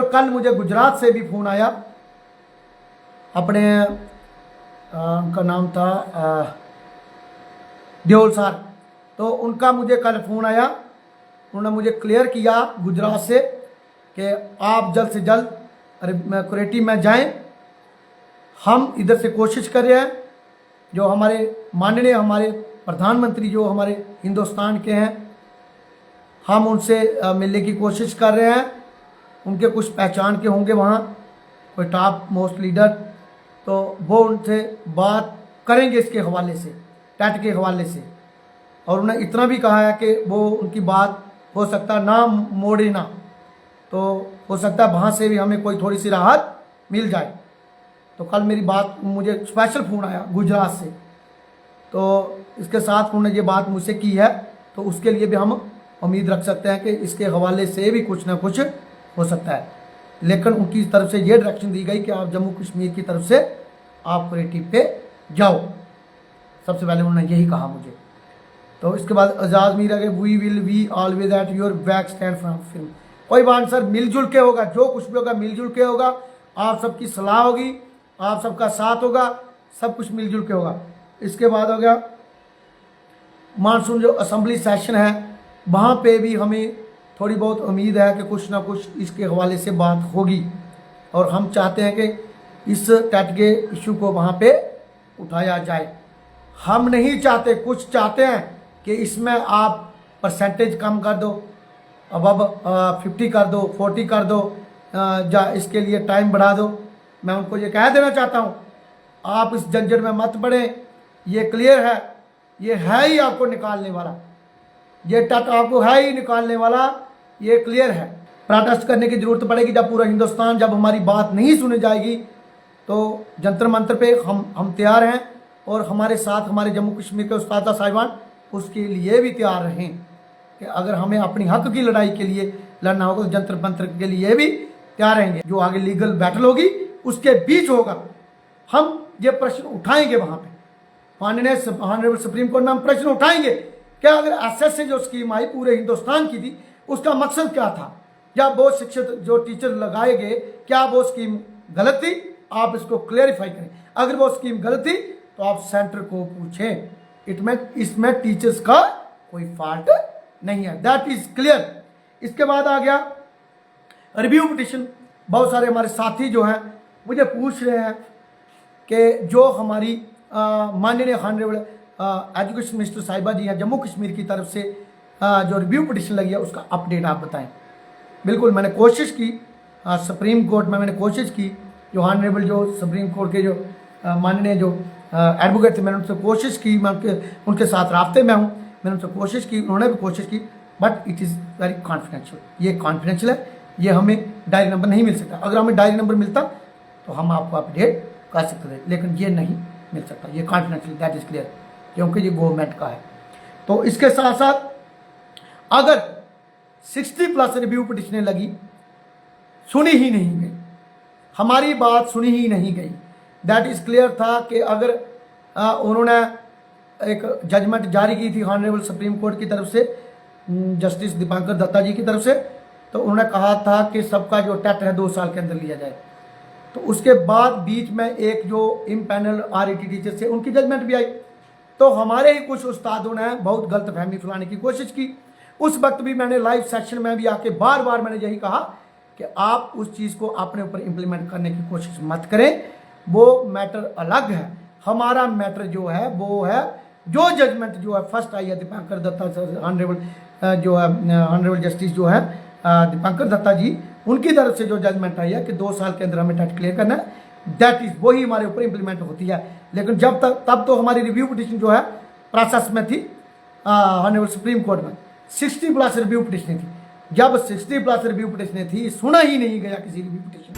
और कल मुझे गुजरात से भी फ़ोन आया, अपने उनका नाम था देओल सर, तो उनका मुझे कल फ़ोन आया। उन्होंने मुझे क्लियर किया गुजरात से कि आप जल्द से जल्द कुरेटी में जाएं। हम इधर से कोशिश कर रहे हैं, जो हमारे माननीय हमारे प्रधानमंत्री जो हमारे हिंदुस्तान के हैं, हम उनसे मिलने की कोशिश कर रहे हैं। उनके कुछ पहचान के होंगे वहाँ कोई टॉप मोस्ट लीडर, तो वो उनसे बात करेंगे इसके हवाले से, टैट के हवाले से। और उन्हें इतना भी कहा है कि वो उनकी बात हो सकता ना मोड़े ना, तो हो सकता है वहाँ से भी हमें कोई थोड़ी सी राहत मिल जाए। तो कल मेरी बात, मुझे स्पेशल फ़ोन आया गुजरात से, तो इसके साथ उन्होंने ये बात मुझसे की है, तो उसके लिए भी हम उम्मीद रख सकते हैं कि इसके हवाले से भी कुछ ना कुछ हो सकता है। लेकिन उनकी तरफ से ये डायरेक्शन दी गई कि आप जम्मू कश्मीर की तरफ से आप कुरेटी पे जाओ, सबसे पहले उन्होंने यही कहा मुझे। तो इसके बाद आज़ाद मीर आगे we will we always at your back stand from film. कोई बात सर, मिलजुल के होगा, जो कुछ भी होगा मिलजुल के होगा। आप सबकी सलाह होगी, आप सबका साथ होगा, सब कुछ मिलजुल के होगा। इसके बाद हो गया मानसून जो असेंबली सेशन है, वहाँ पे भी हमें थोड़ी बहुत उम्मीद है कि कुछ ना कुछ इसके हवाले से बात होगी। और हम चाहते हैं कि इस टैट के इशू को वहाँ पे उठाया जाए। हम नहीं चाहते, कुछ चाहते हैं कि इसमें आप परसेंटेज कम कर दो, अब 50 कर दो, 40 कर दो, या इसके लिए टाइम बढ़ा दो। मैं उनको ये कह देना चाहता हूँ, आप इस झंझट में मत पड़ें। ये क्लियर है, ये है ही आपको निकालने वाला, ये टट आपको है ही निकालने वाला, ये क्लियर है। प्रोटेस्ट करने की जरूरत पड़ेगी जब पूरा हिंदुस्तान, जब हमारी बात नहीं सुनी जाएगी, तो जंतर मंतर पे हम तैयार हैं। और हमारे साथ हमारे जम्मू कश्मीर के उस्ताद साहिबान उसके लिए भी तैयार रहें कि अगर हमें अपनी हक की लड़ाई के लिए लड़ना होगा तो जंतर मंतर के लिए भी तैयार रहेंगे। जो आगे लीगल बैटल होगी उसके बीच होगा, हम ये प्रश्न उठाएंगे वहाँ पे, माननीय ऑनरेबल सुप्रीम कोर्ट में हम प्रश्न उठाएंगे क्या अगर एसएस से जो स्कीम आई पूरे हिंदुस्तान की थी, उसका मकसद क्या था, या वो शिक्षित जो टीचर लगाए गए, क्या वो स्कीम गलत थी? आप इसको क्लेरिफाई करें। अगर वो स्कीम गलत थी तो आप सेंटर को पूछें। इसमें टीचर्स का कोई फॉल्ट नहीं है, दैट इज क्लियर। इसके बाद आ गया रिव्यू पिटिशन। बहुत सारे हमारे साथी जो हैं मुझे पूछ रहे हैं कि जो हमारी माननीय ऑनरेबल एजुकेशन मिनिस्टर साहिबा जी हैं जम्मू कश्मीर की तरफ से जो रिव्यू पिटिशन लगी है उसका अपडेट आप बताएं। बिल्कुल मैंने कोशिश की, सुप्रीम कोर्ट में मैंने कोशिश की, जो ऑनरेबल जो सुप्रीम कोर्ट के जो माननीय जो एडवोकेट थे, मैंने उनसे कोशिश की, मैं उनके साथ राब्ते में हूँ, मैंने उनसे कोशिश की, उन्होंने भी कोशिश की, but it is very confidential. ये कॉन्फिडेंशियल है, ये हमें डायरी नंबर नहीं मिल सकता। अगर हमें डायरी नंबर मिलता तो हम आपको अपडेट कर सकते थे, लेकिन ये नहीं मिल सकता, ये कॉन्फिडेंशियल, दैट इज़ क्लियर, क्योंकि ये गवर्नमेंट का है। तो इसके साथ साथ अगर 60+ रिव्यू पिटिशनें लगी, सुनी ही नहीं गई, हमारी बात सुनी ही नहीं गई, दैट इज़ क्लियर था कि अगर उन्होंने एक जजमेंट जारी की थी ऑनरेबल सुप्रीम कोर्ट की तरफ से, जस्टिस दीपांकर दत्ता जी की तरफ से, तो उन्होंने कहा था कि सबका जो टेट है 2 साल के अंदर लिया जाए। तो उसके बाद बीच में एक जो इम्पैनल RET टीचर से उनकी जजमेंट भी आई, तो हमारे ही कुछ उस्तादों ने बहुत गलत फहमी फैलाने की कोशिश की। उस वक्त भी मैंने लाइव सेक्शन में भी आके बार बार मैंने यही कहा कि आप उस चीज़ को अपने ऊपर इम्प्लीमेंट करने की कोशिश मत करें, वो मैटर अलग है। हमारा मैटर जो है वो है जो जजमेंट जो है फर्स्ट आई है दीपांकर दत्ता सर, ऑनरेबल जो है ऑनरेबल जस्टिस जो है दीपांकर दत्ता जी, उनकी तरफ से जो जजमेंट आई है कि 2 साल के अंदर हमें टेट क्लियर करना है, दैट इज वही हमारे ऊपर इंप्लीमेंट होती है। लेकिन जब तक तब तो हमारी रिव्यू पिटिशन जो है प्रोसेस में थी ऑनरेबल सुप्रीम कोर्ट में, 60+ रिव्यू पिटिशनें थी। जब 60+ रिव्यू पिटिशनें थी, सुना ही नहीं गया किसी रिव्यू पिटिशन।